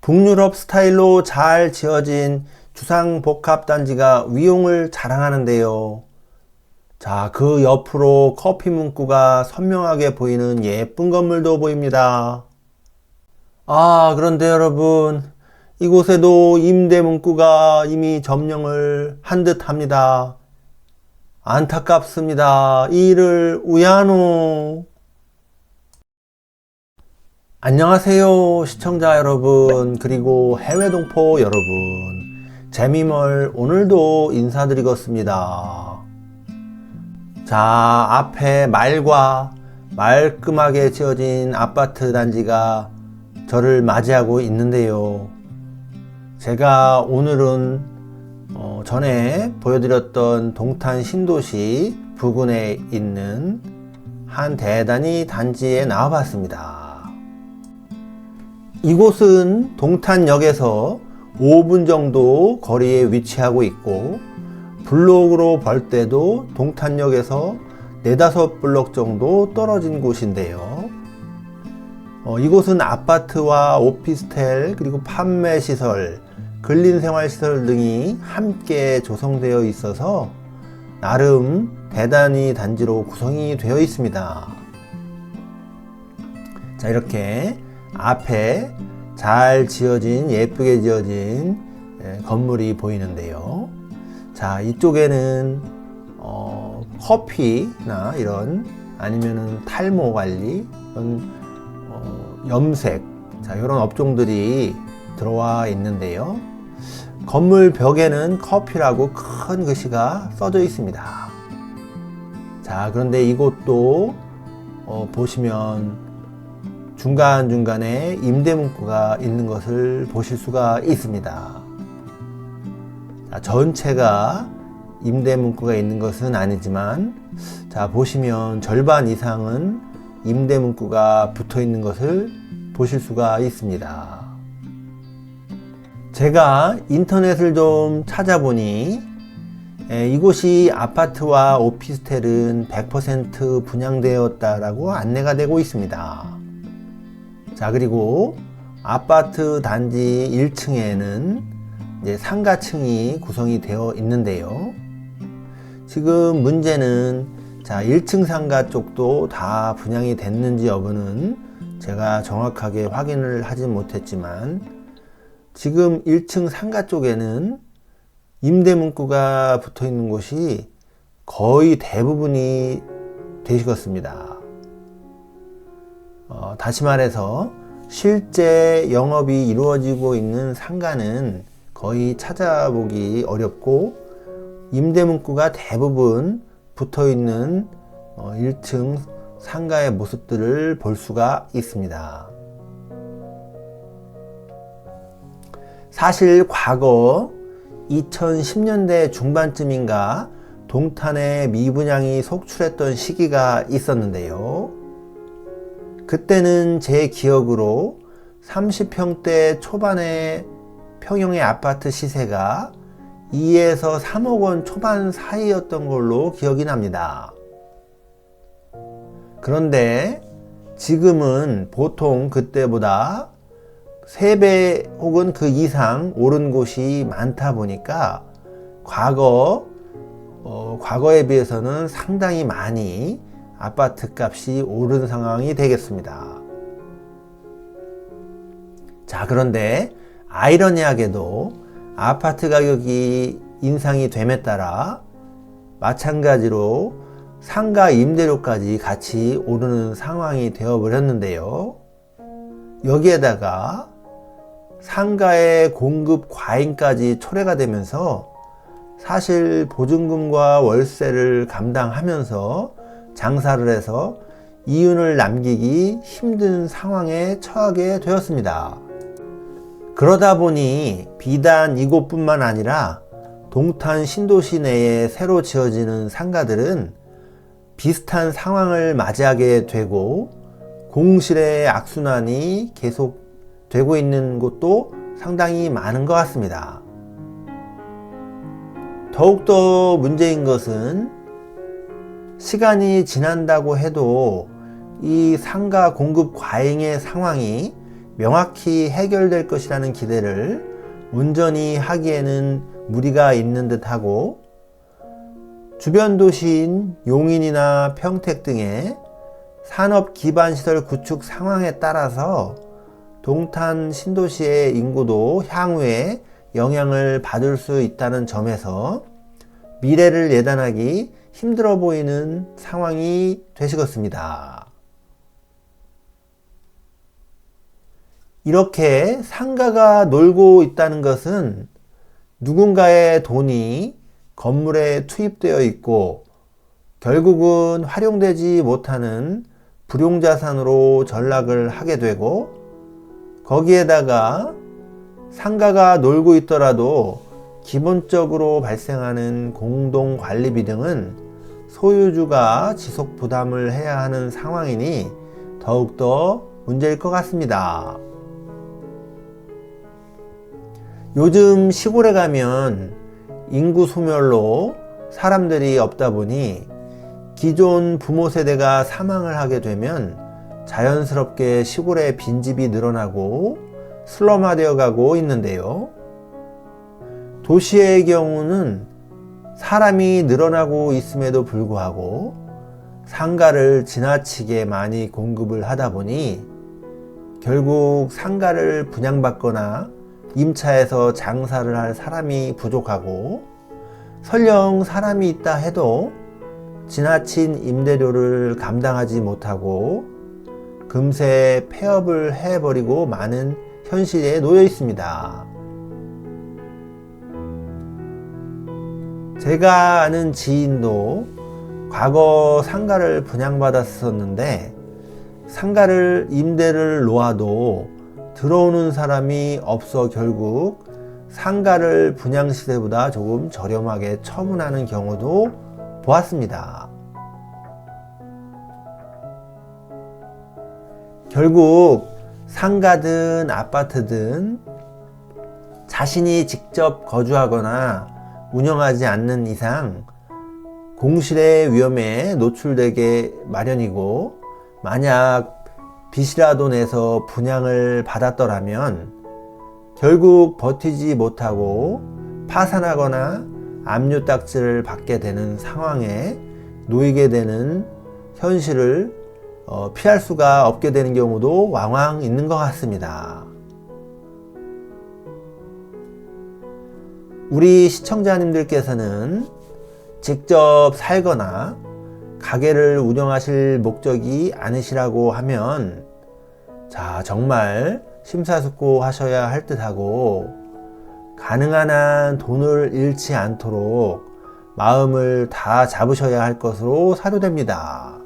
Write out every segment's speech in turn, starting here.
북유럽 스타일로 잘 지어진 주상복합단지가 위용을 자랑하는데요. 자, 그 옆으로 커피 문구가 선명하게 보이는 예쁜 건물도 보입니다. 그런데 여러분, 이곳에도 임대 문구가 이미 점령을 한 듯 합니다. 안타깝습니다. 이 일을 우야노. 안녕하세요 시청자 여러분, 그리고 해외 동포 여러분, 재미멀 오늘도 인사드리겠습니다. 자, 앞에 말과 말끔하게 지어진 아파트 단지가 저를 맞이하고 있는데요. 제가 오늘은 전에 보여드렸던 동탄 신도시 부근에 있는 한 대단히 단지에 나와봤습니다. 이곳은 동탄역에서 5분 정도 거리에 위치하고 있고, 블록으로 볼 때도 동탄역에서 4-5블록 정도 떨어진 곳인데요. 이곳은 아파트와 오피스텔, 그리고 판매시설, 근린생활시설 등이 함께 조성되어 있어서 나름 대단히 단지로 구성이 되어 있습니다. 자, 이렇게 앞에 잘 지어진, 예쁘게 지어진 건물이 보이는데요. 자, 이쪽에는 커피나 이런, 아니면은 탈모 관리, 이런 염색, 자, 이런 업종들이 들어와 있는데요. 건물 벽에는 커피라고 큰 글씨가 써져 있습니다. 자, 그런데 이곳도 보시면 중간중간에 임대 문구가 있는 것을 보실 수가 있습니다. 자, 전체가 임대 문구가 있는 것은 아니지만, 자, 보시면 절반 이상은 임대 문구가 붙어 있는 것을 보실 수가 있습니다. 제가 인터넷을 좀 찾아보니 이곳이 아파트와 오피스텔은 100% 분양되었다라고 안내가 되고 있습니다. 자, 그리고 아파트 단지 1층에는 이제 상가층이 구성이 되어 있는데요. 지금 문제는, 자, 1층 상가 쪽도 다 분양이 됐는지 여부는 제가 정확하게 확인을 하지 못했지만, 지금 1층 상가 쪽에는 임대 문구가 붙어 있는 곳이 거의 대부분이 되시겠습니다. 다시 말해서 실제 영업이 이루어지고 있는 상가는 거의 찾아보기 어렵고, 임대 문구가 대부분 붙어 있는 1층 상가의 모습들을 볼 수가 있습니다. 사실 과거 2010년대 중반쯤인가 동탄에 미분양이 속출했던 시기가 있었는데요. 그때는 제 기억으로 30평대 초반의 평형의 아파트 시세가 2에서 3억 원 초반 사이였던 걸로 기억이 납니다. 그런데 지금은 보통 그때보다 3배 혹은 그 이상 오른 곳이 많다 보니까 과거에 비해서는 상당히 많이 아파트 값이 오른 상황이 되겠습니다. 자, 그런데 아이러니하게도 아파트 가격이 인상이 됨에 따라 마찬가지로 상가 임대료까지 같이 오르는 상황이 되어 버렸는데요. 여기에다가 상가의 공급 과잉까지 초래가 되면서 사실 보증금과 월세를 감당하면서 장사를 해서 이윤을 남기기 힘든 상황에 처하게 되었습니다. 그러다 보니 비단 이곳뿐만 아니라 동탄 신도시 내에 새로 지어지는 상가들은 비슷한 상황을 맞이하게 되고, 공실의 악순환이 계속 되고 있는 곳도 상당히 많은 것 같습니다. 더욱더 문제인 것은 시간이 지난다고 해도 이 상가 공급 과잉의 상황이 명확히 해결될 것이라는 기대를 온전히 하기에는 무리가 있는 듯하고, 주변 도시인 용인이나 평택 등의 산업 기반 시설 구축 상황에 따라서 동탄 신도시의 인구도 향후에 영향을 받을 수 있다는 점에서 미래를 예단하기 힘들어 보이는 상황이 되시겠습니다. 이렇게 상가가 놀고 있다는 것은 누군가의 돈이 건물에 투입되어 있고 결국은 활용되지 못하는 불용자산으로 전락을 하게 되고, 거기에다가 상가가 놀고 있더라도 기본적으로 발생하는 공동관리비 등은 소유주가 지속 부담을 해야 하는 상황이니 더욱더 문제일 것 같습니다. 요즘 시골에 가면 인구 소멸로 사람들이 없다 보니 기존 부모 세대가 사망을 하게 되면 자연스럽게 시골에 빈집이 늘어나고 슬럼화되어 가고 있는데요. 도시의 경우는 사람이 늘어나고 있음에도 불구하고 상가를 지나치게 많이 공급을 하다 보니 결국 상가를 분양받거나 임차해서 장사를 할 사람이 부족하고, 설령 사람이 있다 해도 지나친 임대료를 감당하지 못하고 금세 폐업을 해버리고 마는 현실에 놓여 있습니다. 제가 아는 지인도 과거 상가를 분양받았었는데 상가를 임대를 놓아도 들어오는 사람이 없어 결국 상가를 분양시세보다 조금 저렴하게 처분하는 경우도 보았습니다. 결국 상가든 아파트든 자신이 직접 거주하거나 운영하지 않는 이상 공실의 위험에 노출되게 마련이고, 만약 빚이라도 내서 분양을 받았더라면 결국 버티지 못하고 파산하거나 압류딱지를 받게 되는 상황에 놓이게 되는 현실을 피할 수가 없게 되는 경우도 왕왕 있는 것 같습니다. 우리 시청자님들께서는 직접 살거나 가게를 운영하실 목적이 아니시라고 하면 정말 심사숙고하셔야 할 듯하고, 가능한 한 돈을 잃지 않도록 마음을 다 잡으셔야 할 것으로 사료됩니다.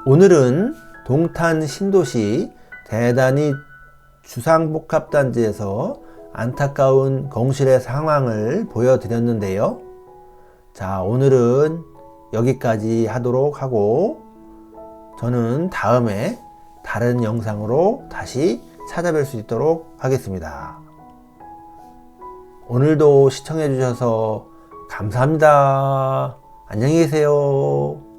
오늘은 동탄 신도시 대단히 주상복합단지에서 안타까운 공실의 상황을 보여드렸는데요. 오늘은 여기까지 하도록 하고, 저는 다음에 다른 영상으로 다시 찾아뵐 수 있도록 하겠습니다. 오늘도 시청해 주셔서 감사합니다. 안녕히 계세요.